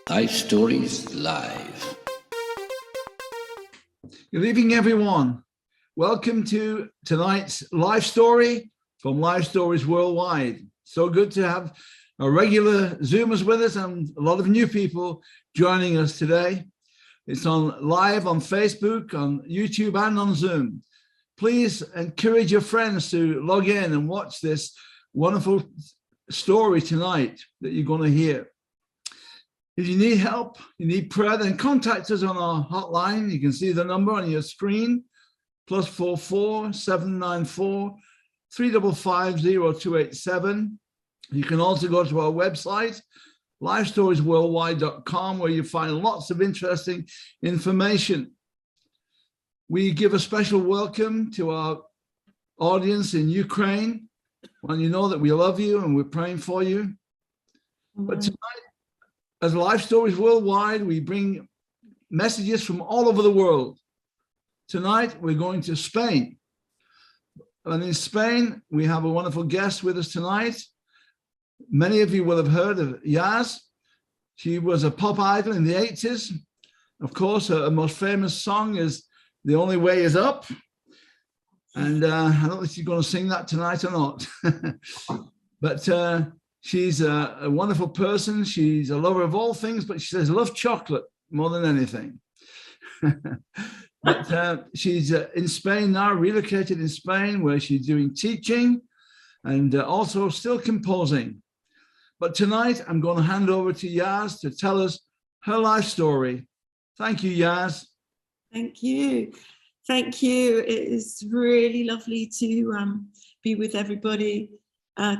LifeStories Live. Good evening, everyone. Welcome to tonight's live story from LifeStories Worldwide. So good to have our regular Zoomers with us and a lot of new people joining us today. It's on live on Facebook, on YouTube, and on Zoom. Please encourage your friends to log in and watch this wonderful story tonight that you're going to hear. If you need help, you need prayer, then contact us on our hotline. You can see the number on your screen, +44 794 355 0287. You can also go to our website, LifeStoriesWorldwide.com, where you find lots of interesting information. We give a special welcome to our audience in Ukraine, and you know that we love you and we're praying for you. But tonight, as Life Stories Worldwide, we bring messages from all over the world. Tonight, we're going to Spain. And in Spain, we have a wonderful guest with us tonight. Many of you will have heard of Yazz. She was a pop idol in the 80s. Of course, her most famous song is The Only Way Is Up. And I don't know if she's going to sing that tonight or not. But she's a wonderful person. She's a lover of all things, but she says love chocolate more than anything. But she's in Spain now, relocated in Spain, where she's doing teaching and also still composing. But tonight, I'm going to hand over to Yazz to tell us her life story. Thank you, Yazz. Thank you. Thank you. It is really lovely to be with everybody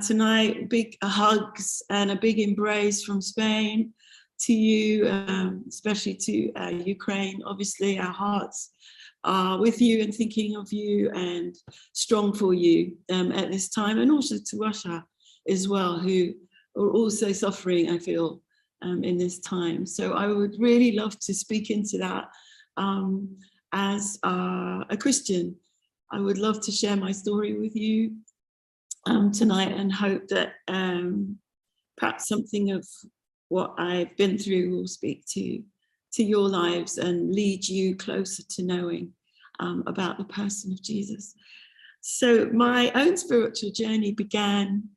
tonight. Big hugs and a big embrace from Spain to you, especially to Ukraine. Obviously, our hearts are with you and thinking of you and strong for you at this time, and also to Russia as well, who are also suffering, I feel, in this time. So I would really love to speak into that. As a Christian, I would love to share my story with you tonight, and hope that perhaps something of what I've been through will speak to your lives and lead you closer to knowing about the person of Jesus. So my own spiritual journey began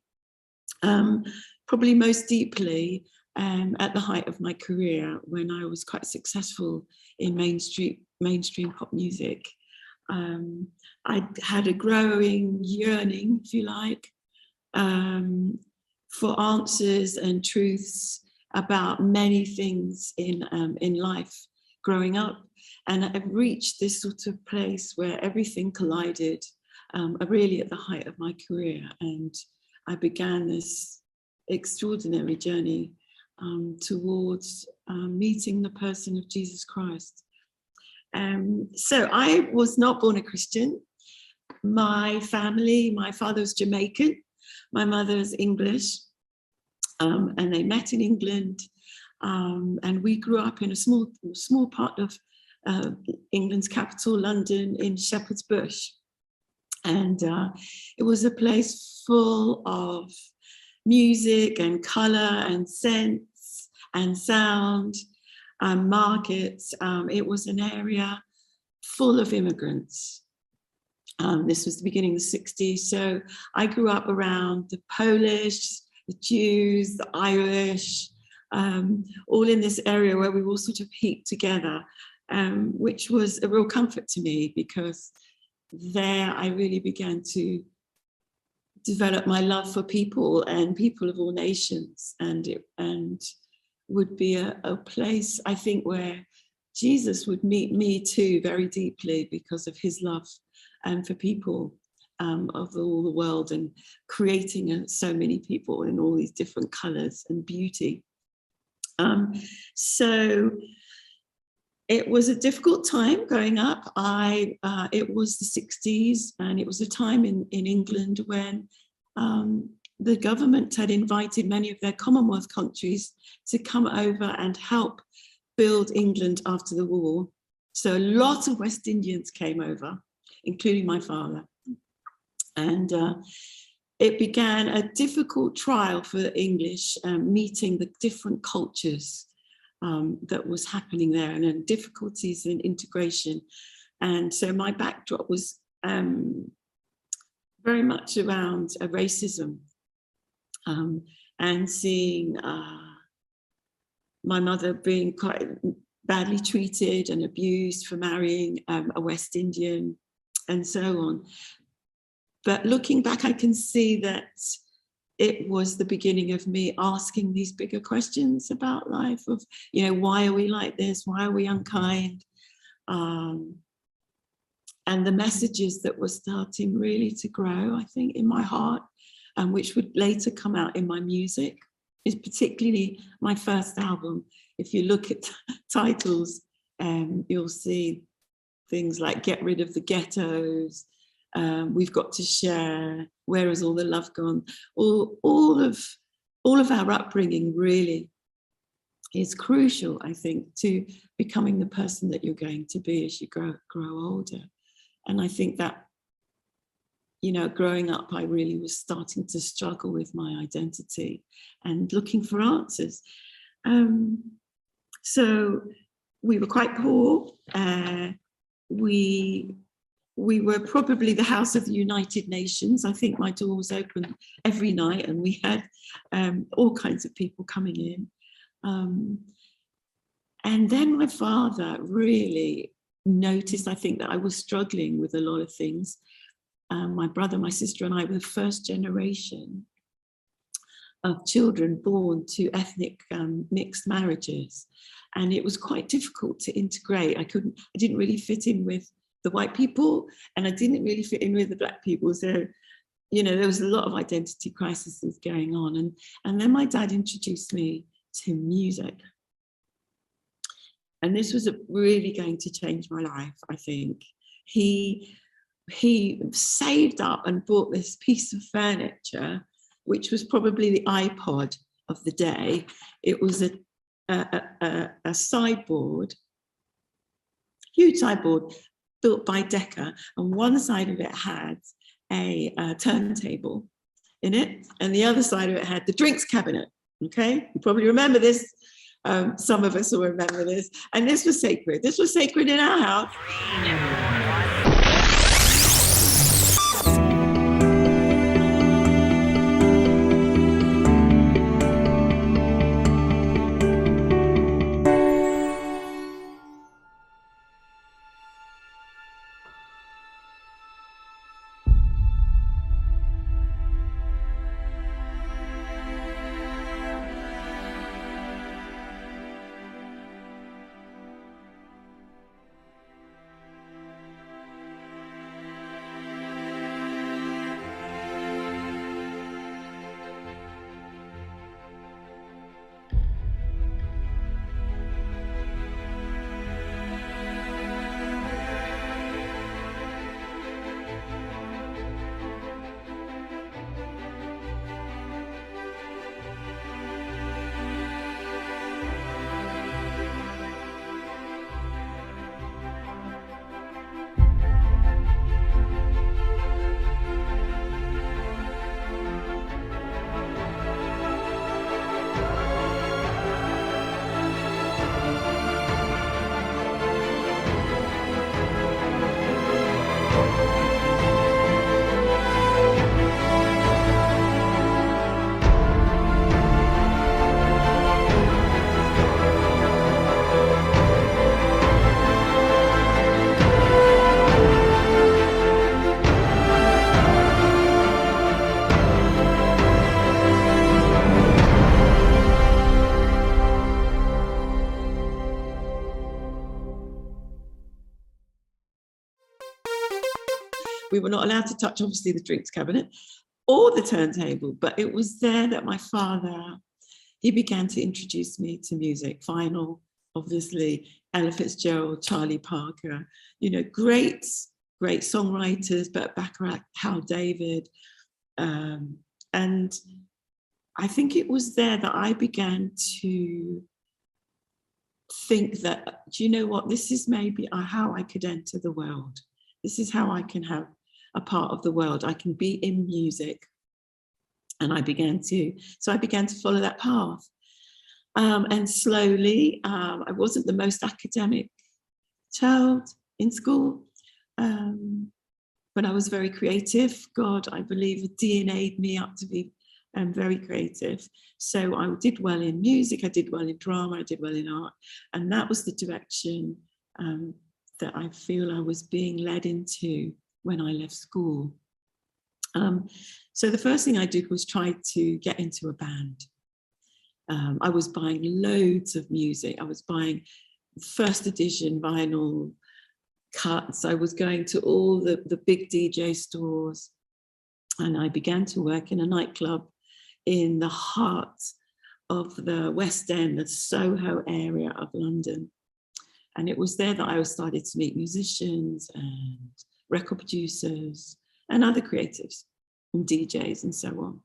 probably most deeply at the height of my career, when I was quite successful in mainstream pop music. I had a growing yearning, if you like, for answers and truths about many things in life growing up. And I've reached this sort of place where everything collided, really at the height of my career. And I began this extraordinary journey towards meeting the person of Jesus Christ. So I was not born a Christian. My family, my father was Jamaican, my mother is English, and they met in England, and we grew up in a small part of England's capital, London, in Shepherd's Bush. And it was a place full of music and colour and scents and sound and markets. It was an area full of immigrants. This was the beginning of the 60s. So I grew up around the Polish, the Jews, the Irish, all in this area where we were all sort of heaped together, which was a real comfort to me, because there I really began to develop my love for people and people of all nations, and would be a place, I think, where Jesus would meet me too very deeply, because of his love for people of all the world, and creating so many people in all these different colours and beauty. So it was a difficult time growing up. It was the 60s, and it was a time in England when the government had invited many of their Commonwealth countries to come over and help build England after the war. So a lot of West Indians came over, including my father. And it began a difficult trial for the English, meeting the different cultures that was happening there, and then difficulties in integration. And so my backdrop was very much around racism, and seeing my mother being quite badly treated and abused for marrying a West Indian and so on. But looking back, I can see that it was the beginning of me asking these bigger questions about life of, you know, why are we like this? Why are we unkind? And the messages that were starting really to grow, I think, in my heart, which would later come out in my music, is particularly my first album. If you look at titles, you'll see things like Get Rid of the Ghettos, We've Got to Share, Where Has All the Love Gone? All of our upbringing really is crucial, I think, to becoming the person that you're going to be as you grow older. And I think that, you know, growing up, I really was starting to struggle with my identity and looking for answers. So we were quite poor. We were probably the house of the United Nations. I think my door was open every night, and we had all kinds of people coming in. And then my father really noticed, I think, that I was struggling with a lot of things. My brother, my sister, and I were the first generation of children born to ethnic mixed marriages. And it was quite difficult to integrate. I didn't really fit in with the white people, and I didn't really fit in with the black people. So, you know, there was a lot of identity crises going on. And then my dad introduced me to music. And this was really going to change my life, I think. He saved up and bought this piece of furniture, which was probably the iPod of the day. It was a sideboard, huge sideboard built by Decca, and one side of it had a turntable in it, and the other side of it had the drinks cabinet. Okay, you probably remember this. Some of us will remember this. And this was sacred. This was sacred in our house. We were not allowed to touch, obviously, the drinks cabinet or the turntable, but it was there that my father, he began to introduce me to music. Vinyl, obviously, Ella Fitzgerald, Charlie Parker, you know, great songwriters, but Bacharach, Hal David. And I think it was there that I began to think that, do you know what, this is maybe how I could enter the world. This is how I can have a part of the world. I can be in music. And I began to follow that path. And slowly, I wasn't the most academic child in school, but I was very creative. God, I believe DNA'd me up to be very creative. So I did well in music, I did well in drama, I did well in art. And that was the direction that I feel I was being led into when I left school. So the first thing I did was try to get into a band. I was buying loads of music. I was buying first edition vinyl cuts. I was going to all the big DJ stores, and I began to work in a nightclub in the heart of the West End, the Soho area of London. And it was there that I started to meet musicians and record producers and other creatives and DJs and so on.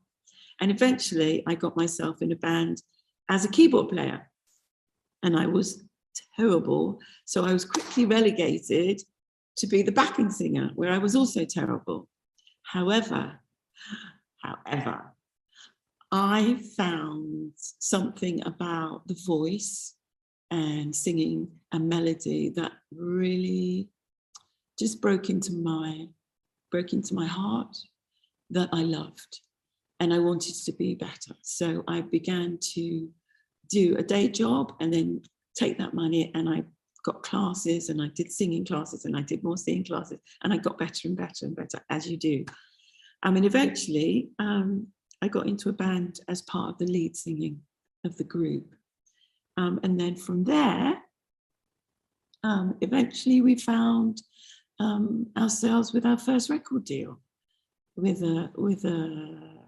And eventually I got myself in a band as a keyboard player, and I was terrible. So I was quickly relegated to be the backing singer, where I was also terrible. However, I found something about the voice and singing a melody that really just broke into my heart, that I loved, and I wanted to be better. So I began to do a day job and then take that money, and I got classes, and I did singing classes, and I did more singing classes, and I got better and better and better, as you do. I mean, eventually I got into a band as part of the lead singing of the group. And then from there, eventually we found ourselves with our first record deal with a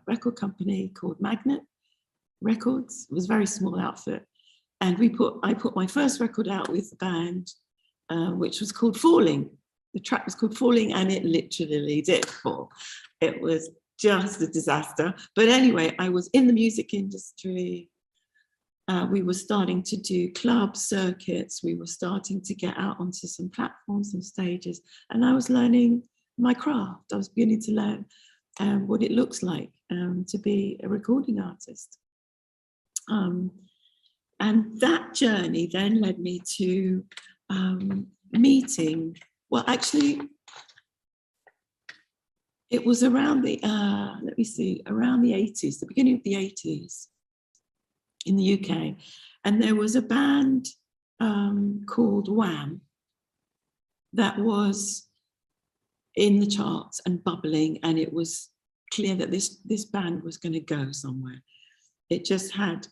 record company called Magnet Records. It was a very small outfit. And I put my first record out with the band, which was called Falling. The track was called Falling, and it literally did fall. It was just a disaster. But anyway, I was in the music industry. We were starting to do club circuits. We were starting to get out onto some platforms and stages. And I was learning my craft. I was beginning to learn what it looks like to be a recording artist. And that journey then led me to meeting, well, actually, it was around the, around the 80s, the beginning of the 80s in the UK. And there was a band called Wham that was in the charts and bubbling, and it was clear that this band was going to go somewhere. It just had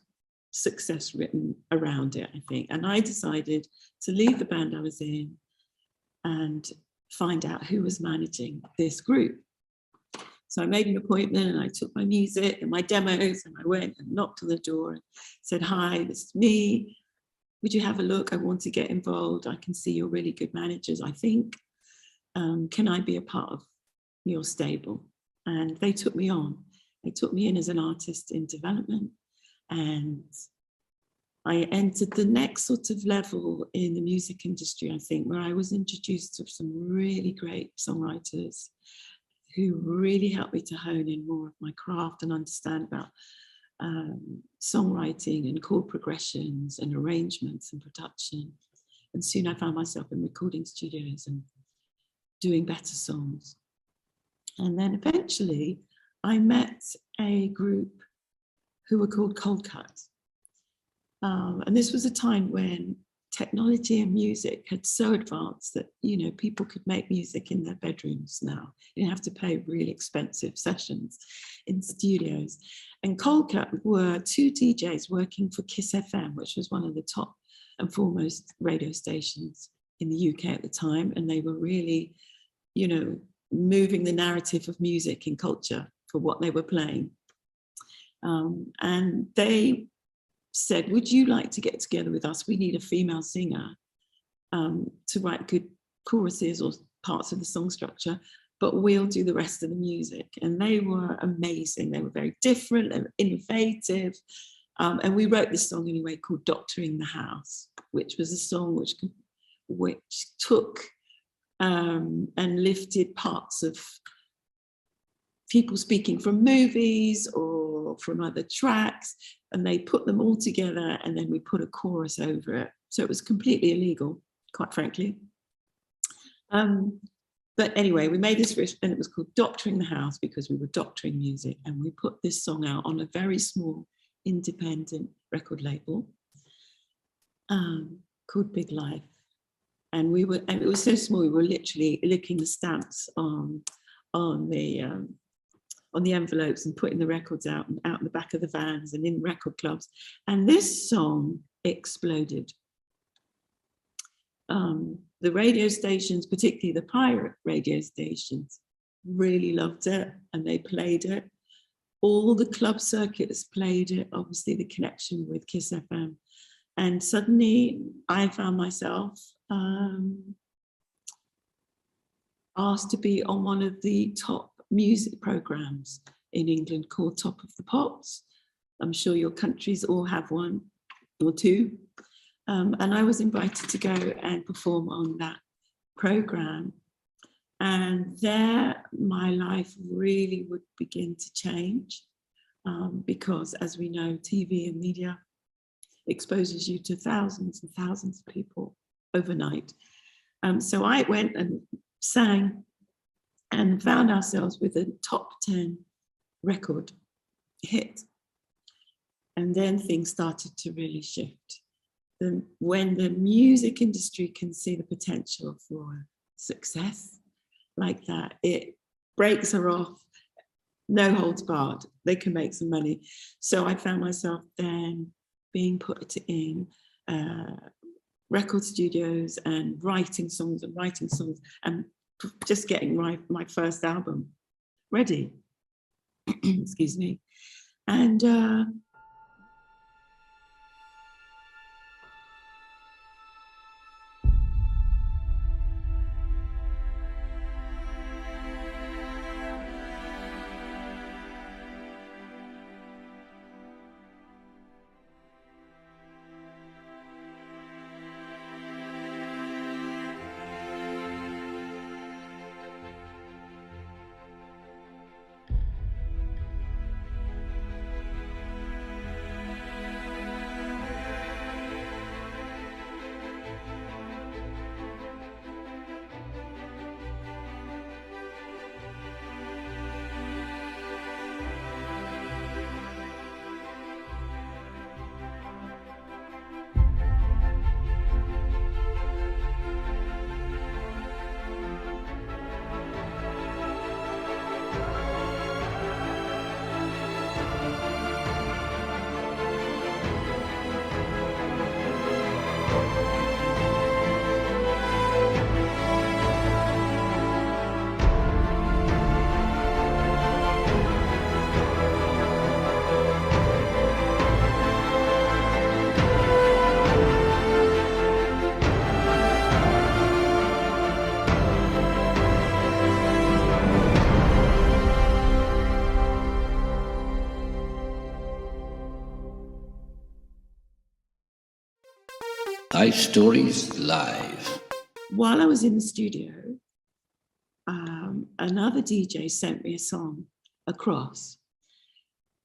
success written around it, I think. And I decided to leave the band I was in and find out who was managing this group. So I made an appointment, and I took my music and my demos, and I went and knocked on the door and said, "Hi, this is me. Would you have a look? I want to get involved. I can see you're really good managers, I think. Can I be a part of your stable?" And they took me on. They took me in as an artist in development, and I entered the next sort of level in the music industry, I think, where I was introduced to some really great songwriters who really helped me to hone in more of my craft and understand about songwriting and chord progressions and arrangements and production. And soon I found myself in recording studios and doing better songs. And then eventually I met a group who were called Coldcut. And this was a time when technology and music had so advanced that, you know, people could make music in their bedrooms now. You didn't have to pay really expensive sessions in studios. And Coldcut were two DJs working for Kiss FM, which was one of the top and foremost radio stations in the UK at the time. And they were really, you know, moving the narrative of music and culture for what they were playing. And they said, "Would you like to get together with us? We need a female singer to write good choruses or parts of the song structure, but we'll do the rest of the music." And they were amazing. They were very different and innovative. And we wrote this song anyway called Doctorin The House, which was a song which took and lifted parts of people speaking from movies or from other tracks, and they put them all together, and then we put a chorus over it. So it was completely illegal, quite frankly. But anyway, we made this, and it was called Doctorin The House, because we were doctoring music, and we put this song out on a very small independent record label called Big Life. And it was so small, we were literally licking the stamps on the envelopes and putting the records out in the back of the vans and in record clubs. And this song exploded. The radio stations, particularly the pirate radio stations, really loved it, and they played it. All the club circuits played it, obviously the connection with Kiss FM. And suddenly I found myself asked to be on one of the top music programs in England called Top of the Pops. I'm sure your countries all have one or two. And I was invited to go and perform on that program. And there my life really would begin to change, because as we know, TV and media exposes you to thousands and thousands of people overnight. So I went and sang and found ourselves with a top 10 record hit. And then things started to really shift. When the music industry can see the potential for success like that, it breaks her off, no holds barred. They can make some money. So I found myself then being put in record studios and writing songs and just getting my first album ready. Excuse me. And LifeStories Live. while I was in the studio, another DJ sent me a song across.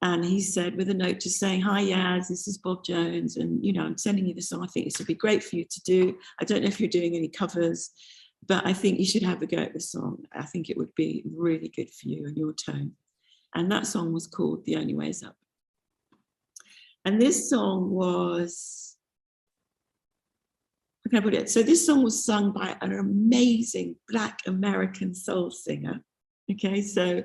And he said, with a note just saying, "Hi, Yazz, this is Bob Jones. And, I'm sending you this song. I think this would be great for you to do. I don't know if you're doing any covers, but I think you should have a go at this song. I think it would be really good for you and your tone." And that song was called The Only Way Is Up. And this song was, how can I put it? So this song was sung by an amazing Black American soul singer. Okay, so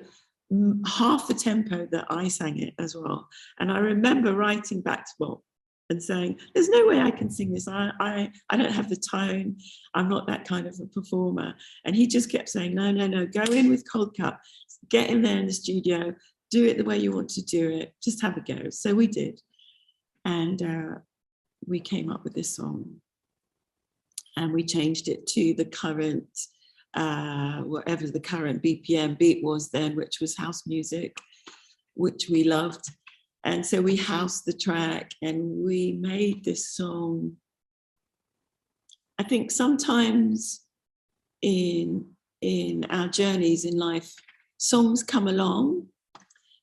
half the tempo that I sang it as well. And I remember writing back to Bob and saying, "There's no way I can sing this. I don't have the tone. I'm not that kind of a performer." And he just kept saying, no, go in with Coldcut. Get in there in the studio. Do it the way you want to do it. Just have a go. So we did. And we came up with this song. And we changed it to the current, whatever the current BPM beat was then, which was house music, which we loved. And so we housed the track and we made this song. I think sometimes in our journeys in life, songs come along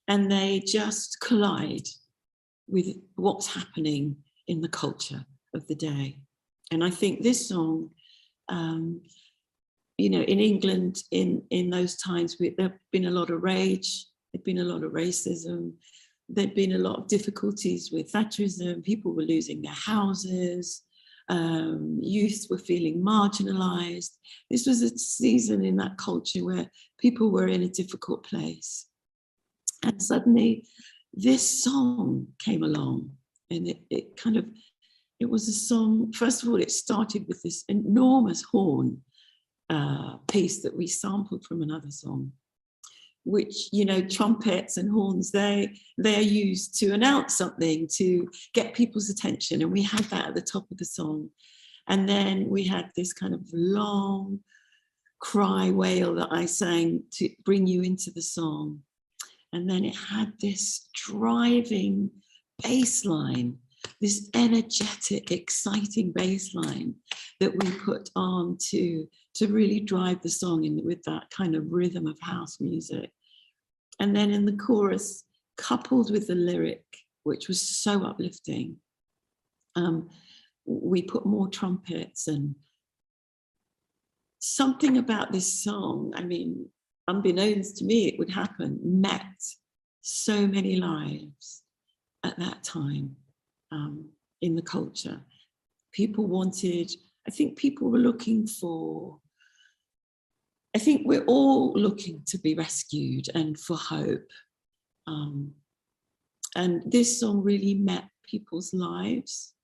and they just collide. with what's happening in the culture of the day. And I think this song, you know, in England in those times, there'd been a lot of rage, there'd been a lot of racism, there'd been a lot of difficulties with Thatcherism, people were losing their houses, youth were feeling marginalized. This was a season in that culture where people were in a difficult place. And suddenly this song came along, and it was a song. First of all, it started with this enormous horn piece that we sampled from another song, which, you know, trumpets and horns, they are used to announce something, to get people's attention. And we had that at the top of the song. And then we had this kind of long cry wail that I sang to bring you into the song. And then it had this driving bass line, this energetic, exciting bass line that we put on to really drive the song in with that kind of rhythm of house music. And then in the chorus, coupled with the lyric, which was so uplifting, we put more trumpets. And something about this song, I mean, unbeknownst to me, it would happen, met so many lives at that time in the culture. People wanted, I think people were looking for, I think we're all looking to be rescued and for hope. And this song really met people's lives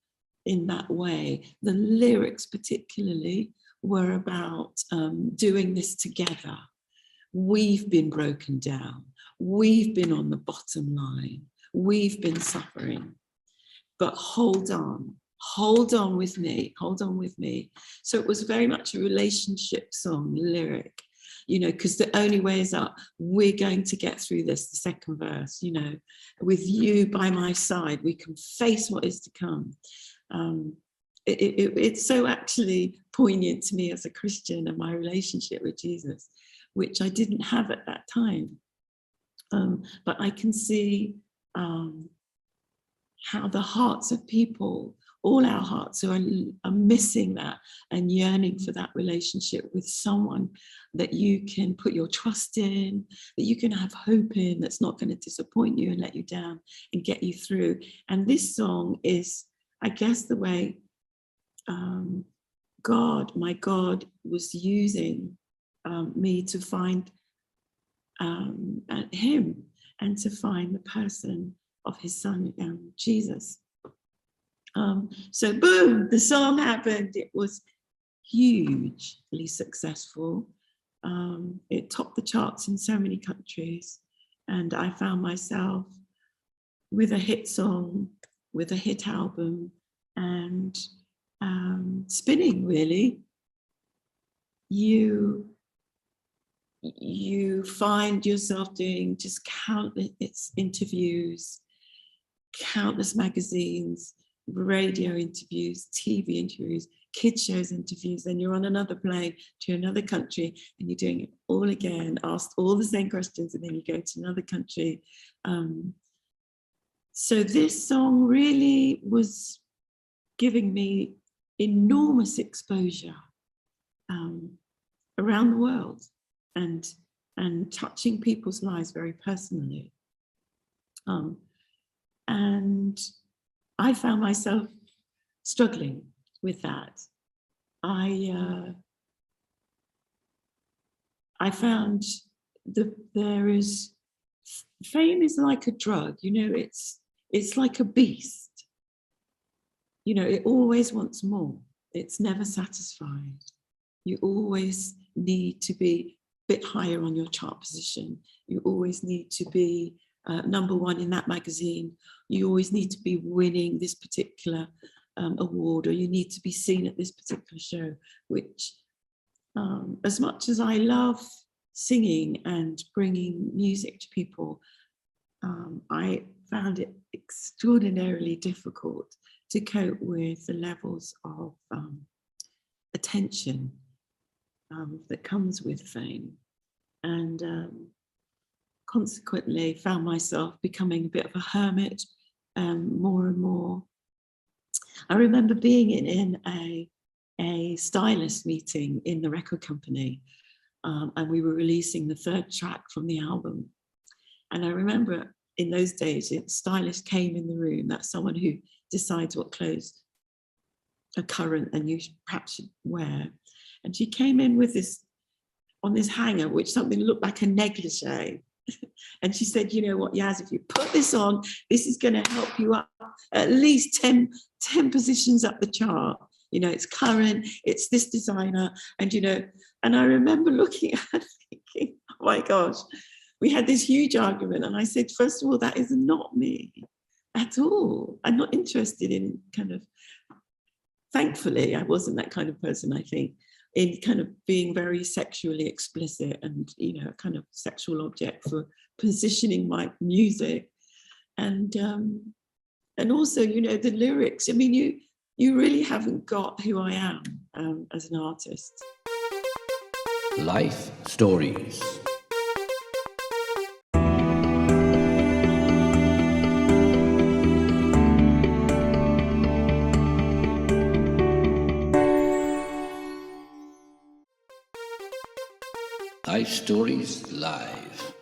in that way. The lyrics particularly were about doing this together. We've been broken down. We've been on the bottom line. We've been suffering. But hold on with me, hold on with me. So it was very much a relationship song, lyric, you know, because the only way is up. We're going to get through this, the second verse, you know, with you by my side, we can face what is to come. It's so actually poignant to me as a Christian and my relationship with Jesus, which I didn't have at that time. But I can see how the hearts of people, all our hearts are missing that and yearning for that relationship with someone that you can put your trust in, that you can have hope in, that's not going to disappoint you and let you down and get you through. And this song is, I guess, the way my God was using me to find him and to find the person of his son, Jesus. So boom, the song happened. It was hugely successful. It topped the charts in so many countries. And I found myself with a hit song, with a hit album, and spinning, really. You find yourself doing just countless interviews, countless magazines, radio interviews, TV interviews, kids shows interviews, then you're on another plane to another country and you're doing it all again, asked all the same questions, and then you go to another country. So this song really was giving me enormous exposure around the world and touching people's lives very personally. And I found myself struggling with that. I found fame is like a drug, you know, it's like a beast. You know, it always wants more. It's never satisfied. You always need to be a bit higher on your chart position. You always need to be number one in that magazine. You always need to be winning this particular award, or you need to be seen at this particular show, which as much as I love singing and bringing music to people, I found it extraordinarily difficult to cope with the levels of attention that comes with fame. And consequently found myself becoming a bit of a hermit, more and more. I remember being in a stylist meeting in the record company, and we were releasing the third track from the album. And I remember in those days, a stylist came in the room. That's someone who decides what clothes are current and you perhaps should wear. And she came in with this, on this hanger, which something looked like a negligee. And she said, you know what, Yazz, if you put this on, this is going to help you up at least 10 positions up the chart. You know, it's current, it's this designer. And, you know, and I remember looking at her thinking, oh my gosh, we had this huge argument. And I said, first of all, that is not me at all. I'm not interested in kind of, thankfully, I wasn't that kind of person, I think, in kind of being very sexually explicit and, you know, kind of sexual object for positioning my music. And also, you know, the lyrics, I mean, you really haven't got who I am as an artist. Life Stories. Life Stories Live.